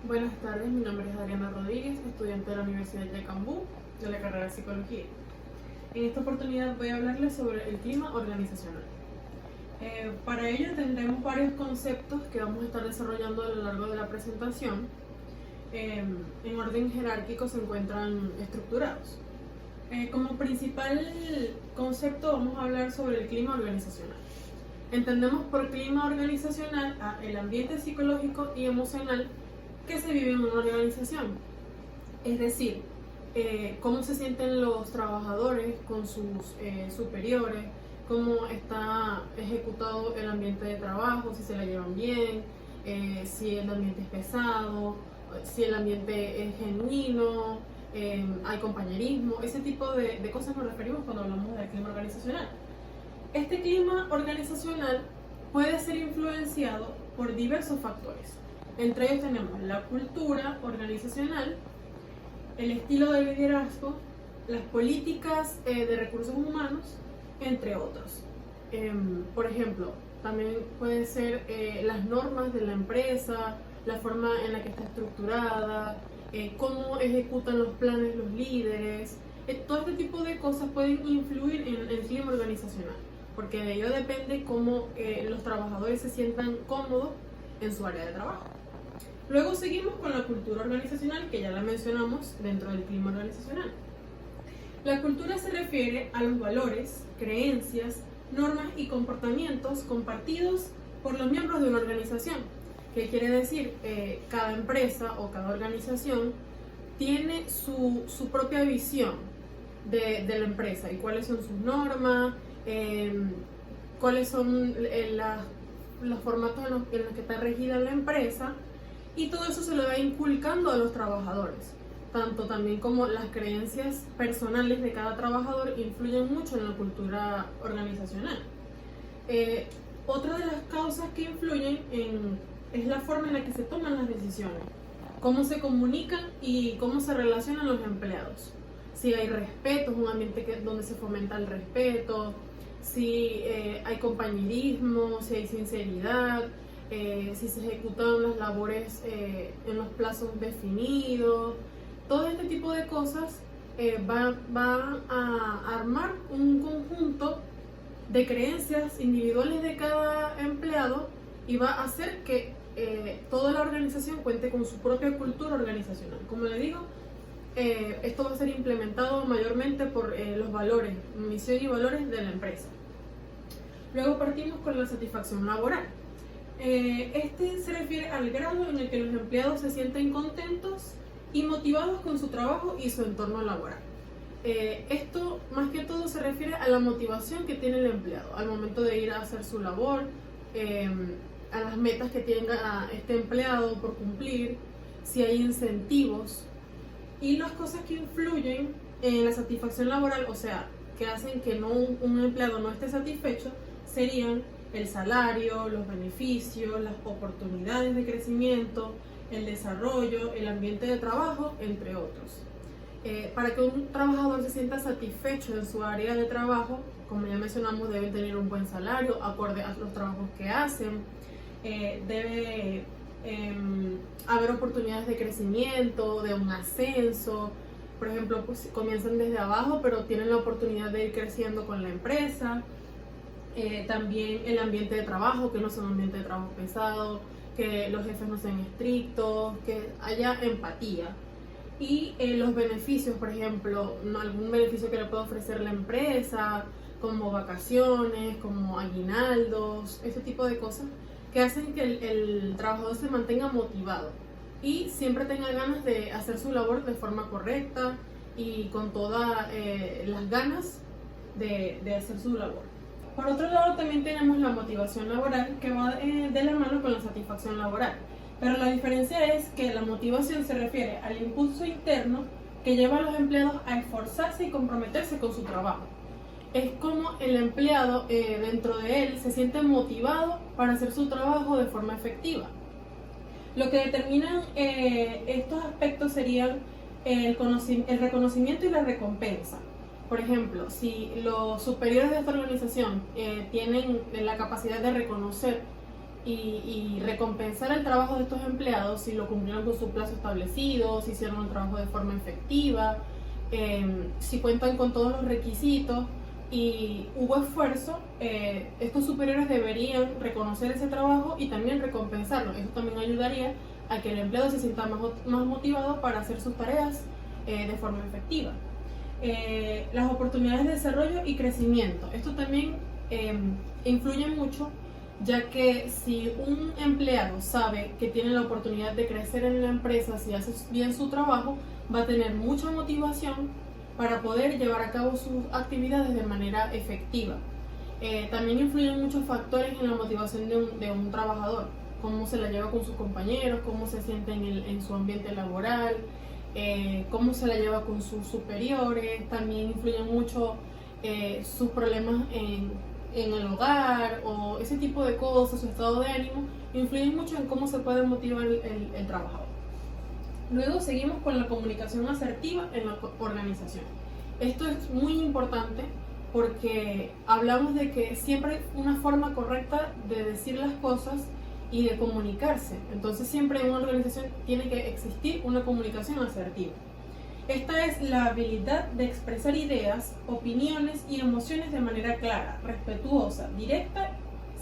Buenas tardes, mi nombre es Adriana Rodríguez, estudiante de la Universidad de Cambú, de la carrera de Psicología. En esta oportunidad voy a hablarles sobre el clima organizacional. Para ello tendremos varios conceptos que vamos a estar desarrollando a lo largo de la presentación. En orden jerárquico se encuentran estructurados. Como principal concepto vamos a hablar sobre el clima organizacional. Entendemos por clima organizacional el ambiente psicológico y emocional que se vive en una organización, es decir, cómo se sienten los trabajadores con sus superiores, cómo está ejecutado el ambiente de trabajo, si se la llevan bien, si el ambiente es pesado, si el ambiente es genuino, hay compañerismo, ese tipo de cosas nos referimos cuando hablamos del clima organizacional. Este clima organizacional puede ser influenciado por diversos factores. Entre ellos tenemos la cultura organizacional, el estilo de liderazgo, las políticas de recursos humanos, entre otros. Por ejemplo, también pueden ser las normas de la empresa, la forma en la que está estructurada, cómo ejecutan los planes los líderes. Todo este tipo de cosas pueden influir en el clima organizacional, porque de ello depende cómo los trabajadores se sientan cómodos en su área de trabajo. Luego seguimos con la cultura organizacional, que ya la mencionamos dentro del clima organizacional. La cultura se refiere a los valores, creencias, normas y comportamientos compartidos por los miembros de una organización. ¿Qué quiere decir? Cada empresa o cada organización tiene su propia visión de la empresa y cuáles son sus normas, cuáles son los formatos en los que está regida la empresa, y todo eso se lo va inculcando a los trabajadores. Tanto también como las creencias personales de cada trabajador influyen mucho en la cultura organizacional. Otra de las causas que influyen es la forma en la que se toman las decisiones, cómo se comunican y cómo se relacionan los empleados. Si hay respeto, es un ambiente donde se fomenta el respeto, si hay compañerismo, si hay sinceridad, si se ejecutan las labores en los plazos definidos. Todo este tipo de cosas va a armar un conjunto de creencias individuales de cada empleado y va a hacer que toda la organización cuente con su propia cultura organizacional. Como le digo, esto va a ser implementado mayormente por los valores, misión y valores de la empresa. Luego partimos con la satisfacción laboral. Este se refiere al grado en el que los empleados se sienten contentos y motivados con su trabajo y su entorno laboral. Esto más que todo se refiere a la motivación que tiene el empleado al momento de ir a hacer su labor, a las metas que tenga este empleado por cumplir, si hay incentivos. Y las cosas que influyen en la satisfacción laboral, o sea, que hacen que un empleado no esté satisfecho, serían el salario, los beneficios, las oportunidades de crecimiento, el desarrollo, el ambiente de trabajo, entre otros. Para que un trabajador se sienta satisfecho en su área de trabajo, como ya mencionamos, deben tener un buen salario acorde a los trabajos que hacen, debe haber oportunidades de crecimiento, de un ascenso. Por ejemplo, pues comienzan desde abajo, pero tienen la oportunidad de ir creciendo con la empresa. También el ambiente de trabajo, que no sea un ambiente de trabajo pesado, que los jefes no sean estrictos, que haya empatía. Y los beneficios, por ejemplo, algún beneficio que le pueda ofrecer la empresa, como vacaciones, como aguinaldos, ese tipo de cosas, que hacen que el trabajador se mantenga motivado y siempre tenga ganas de hacer su labor de forma correcta y con todas las ganas de hacer su labor. Por otro lado, también tenemos la motivación laboral, que va de la mano con la satisfacción laboral. Pero la diferencia es que la motivación se refiere al impulso interno que lleva a los empleados a esforzarse y comprometerse con su trabajo. Es como el empleado dentro de él se siente motivado para hacer su trabajo de forma efectiva. Lo que determinan estos aspectos serían el reconocimiento y la recompensa. Por ejemplo, si los superiores de esta organización tienen la capacidad de reconocer y recompensar el trabajo de estos empleados si lo cumplieron con su plazo establecido, si hicieron el trabajo de forma efectiva, si cuentan con todos los requisitos y hubo esfuerzo, estos superiores deberían reconocer ese trabajo y también recompensarlo. Eso también ayudaría a que el empleado se sienta más motivado para hacer sus tareas de forma efectiva. Las oportunidades de desarrollo y crecimiento. Esto también influye mucho, ya que si un empleado sabe que tiene la oportunidad de crecer en la empresa, si hace bien su trabajo, va a tener mucha motivación para poder llevar a cabo sus actividades de manera efectiva. También influyen muchos factores en la motivación de un trabajador, cómo se la lleva con sus compañeros, cómo se siente en su ambiente laboral, cómo se la lleva con sus superiores. También influyen mucho sus problemas en el hogar o ese tipo de cosas, su estado de ánimo, influyen mucho en cómo se puede motivar el trabajador. Luego seguimos con la comunicación asertiva en la organización. Esto es muy importante porque hablamos de que siempre hay una forma correcta de decir las cosas y de comunicarse. Entonces siempre en una organización tiene que existir una comunicación asertiva. Esta es la habilidad de expresar ideas, opiniones y emociones de manera clara, respetuosa, directa,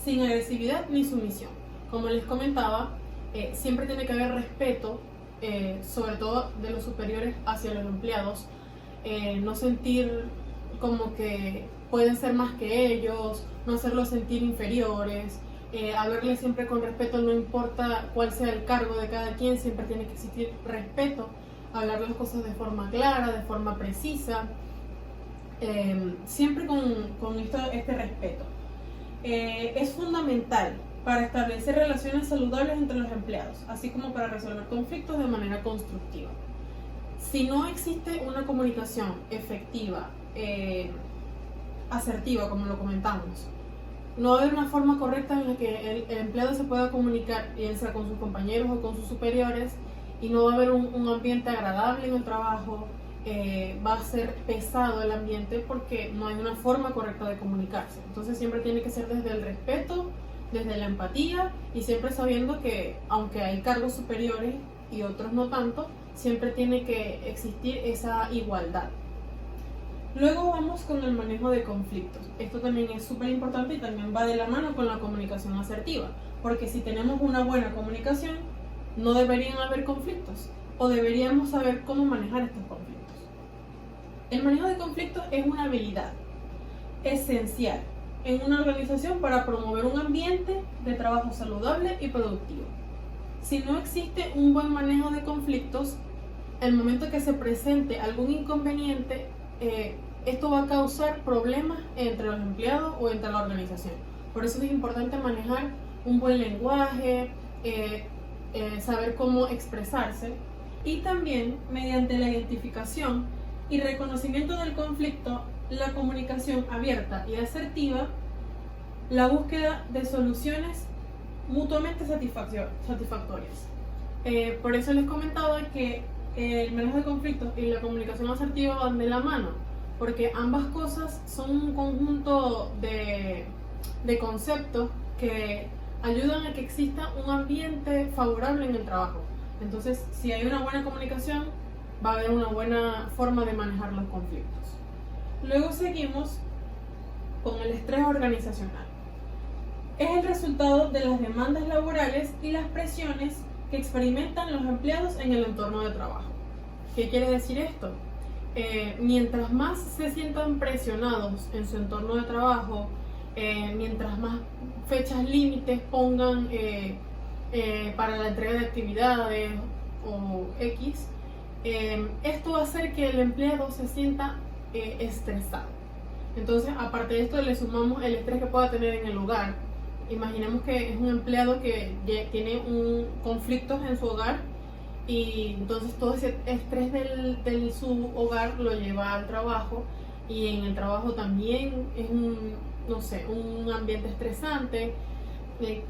sin agresividad ni sumisión. Como les comentaba, siempre tiene que haber respeto, sobre todo de los superiores hacia los empleados, no sentir como que pueden ser más que ellos, no hacerlos sentir inferiores, hablarles siempre con respeto, no importa cuál sea el cargo de cada quien, siempre tiene que existir respeto, hablar las cosas de forma clara, de forma precisa, siempre con este respeto. Es fundamental para establecer relaciones saludables entre los empleados, así como para resolver conflictos de manera constructiva. Si no existe una comunicación efectiva, asertiva, como lo comentamos, no va a haber una forma correcta en la que el empleado se pueda comunicar, bien sea con sus compañeros o con sus superiores, y no va a haber un ambiente agradable en el trabajo, va a ser pesado el ambiente porque no hay una forma correcta de comunicarse. Entonces siempre tiene que ser desde el respeto, desde la empatía y siempre sabiendo que aunque hay cargos superiores y otros no tanto, siempre tiene que existir esa igualdad. Luego vamos con el manejo de conflictos. Esto también es súper importante y también va de la mano con la comunicación asertiva, porque si tenemos una buena comunicación, no deberían haber conflictos o deberíamos saber cómo manejar estos conflictos. El manejo de conflictos es una habilidad esencial en una organización para promover un ambiente de trabajo saludable y productivo. Si no existe un buen manejo de conflictos, el momento que se presente algún inconveniente, esto va a causar problemas entre los empleados o entre la organización. Por eso es importante manejar un buen lenguaje, saber cómo expresarse y también mediante la identificación y reconocimiento del conflicto, la comunicación abierta y asertiva, la búsqueda de soluciones mutuamente satisfactorias. Por eso les comentaba que el manejo de conflictos y la comunicación asertiva van de la mano, porque ambas cosas son un conjunto de conceptos que ayudan a que exista un ambiente favorable en el trabajo. Entonces, si hay una buena comunicación, va a haber una buena forma de manejar los conflictos. Luego seguimos con el estrés organizacional. Es el resultado de las demandas laborales y las presiones que experimentan los empleados en el entorno de trabajo. ¿Qué quiere decir esto? Mientras más se sientan presionados en su entorno de trabajo, mientras más fechas límites pongan para la entrega de actividades o X, esto va a hacer que el empleado se sienta estresado. Entonces, aparte de esto, le sumamos el estrés que pueda tener en el hogar. Imaginemos que es un empleado que tiene conflictos en su hogar y entonces todo ese estrés de su hogar lo lleva al trabajo y en el trabajo también es un ambiente estresante,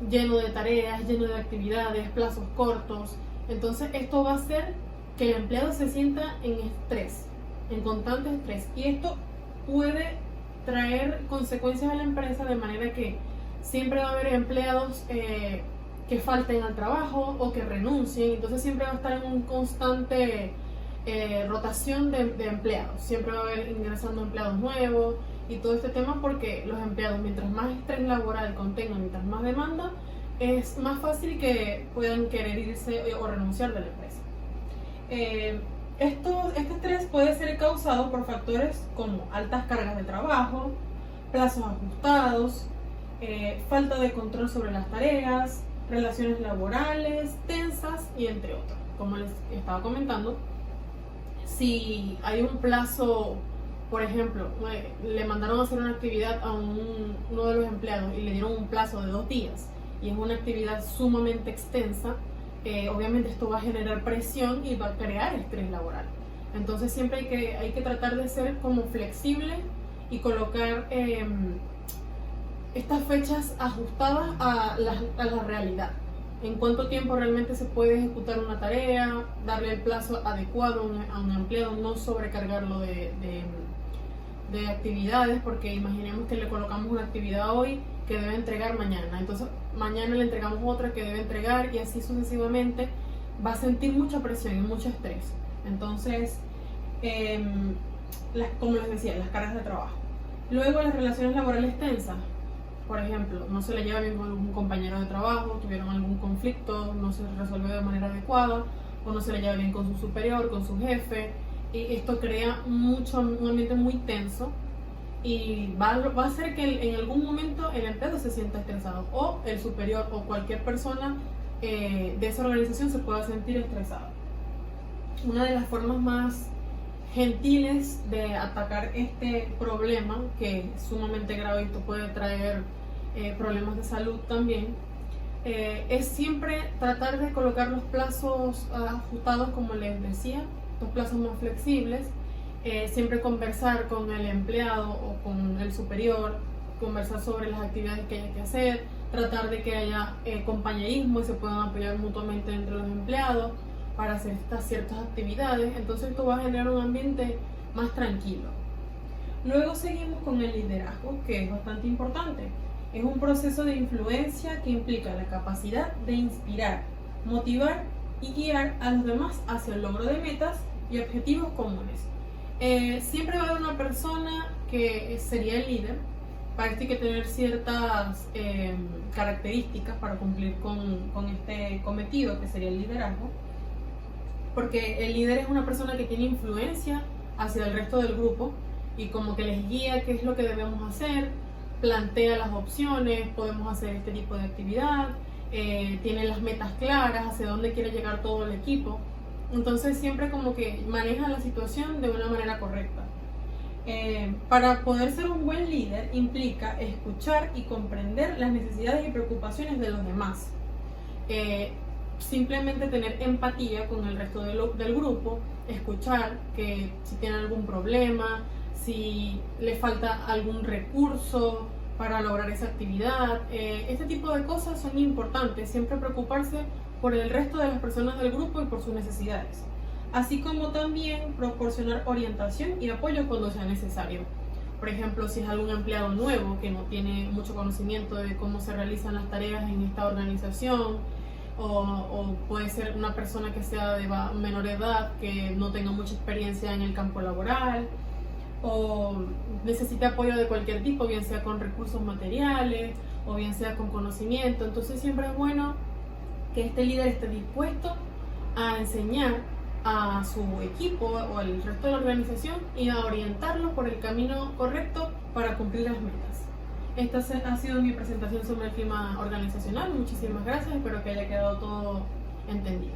lleno de tareas, lleno de actividades, plazos cortos. Entonces esto va a hacer que el empleado se sienta en estrés, en constante estrés, y esto puede traer consecuencias a la empresa de manera que siempre va a haber empleados que falten al trabajo o que renuncien, entonces siempre va a estar en un constante rotación de empleados, siempre va a haber ingresando empleados nuevos y todo este tema, porque los empleados, mientras más estrés laboral contengan, mientras más demanda, es más fácil que puedan querer irse o renunciar de la empresa. Este estrés puede ser causado por factores como altas cargas de trabajo, plazos ajustados, falta de control sobre las tareas, relaciones laborales tensas y entre otros. Como les estaba comentando, si hay un plazo, por ejemplo, le mandaron a hacer una actividad a uno de los empleados y le dieron un plazo de 2 días y es una actividad sumamente extensa, obviamente esto va a generar presión y va a crear estrés laboral. Entonces siempre hay que tratar de ser como flexible y colocar estas fechas ajustadas a la realidad. En cuánto tiempo realmente se puede ejecutar una tarea, darle el plazo adecuado a un empleado, no sobrecargarlo de actividades, porque imaginemos que le colocamos una actividad hoy que debe entregar mañana, entonces mañana le entregamos otra que debe entregar y así sucesivamente. Va a sentir mucha presión y mucho estrés. Entonces, como les decía, las cargas de trabajo. Luego, las relaciones laborales tensas. Por ejemplo, no se le lleva bien con algún compañero de trabajo, tuvieron algún conflicto, no se resolvió de manera adecuada, o no se le lleva bien con su superior, con su jefe, y esto crea un ambiente muy tenso y va a hacer que en algún momento el empleado se sienta estresado, o el superior o cualquier persona de esa organización se pueda sentir estresado. Una de las formas más gentiles de atacar este problema, que es sumamente grave y esto puede traer problemas de salud también, es siempre tratar de colocar los plazos ajustados, como les decía, los plazos más flexibles, siempre conversar con el empleado o con el superior, conversar sobre las actividades que hay que hacer, tratar de que haya compañerismo y se puedan apoyar mutuamente entre los empleados para hacer estas ciertas actividades. Entonces esto va a generar un ambiente más tranquilo. Luego seguimos con el liderazgo, que es bastante importante. Es un proceso de influencia que implica la capacidad de inspirar, motivar y guiar a los demás hacia el logro de metas y objetivos comunes. Siempre va a haber una persona que sería el líder. Para esto hay que tener ciertas características para cumplir con este cometido, que sería el liderazgo, porque el líder es una persona que tiene influencia hacia el resto del grupo y como que les guía qué es lo que debemos hacer, plantea las opciones, podemos hacer este tipo de actividad, tiene las metas claras, hacia dónde quiere llegar todo el equipo. Entonces siempre como que maneja la situación de una manera correcta. Para poder ser un buen líder implica escuchar y comprender las necesidades y preocupaciones de los demás. Simplemente tener empatía con el resto del grupo, escuchar que si tienen algún problema, si les falta algún recurso para lograr esa actividad. Este tipo de cosas son importantes, siempre preocuparse por el resto de las personas del grupo y por sus necesidades, así como también proporcionar orientación y apoyo cuando sea necesario. Por ejemplo, si es algún empleado nuevo que no tiene mucho conocimiento de cómo se realizan las tareas en esta organización, o puede ser una persona que sea de menor edad, que no tenga mucha experiencia en el campo laboral, o necesite apoyo de cualquier tipo, bien sea con recursos materiales o bien sea con conocimiento. Entonces siempre es bueno que este líder esté dispuesto a enseñar a su equipo o al resto de la organización y a orientarlos por el camino correcto para cumplir las metas. Esta ha sido mi presentación sobre el clima organizacional. Muchísimas gracias, espero que haya quedado todo entendido.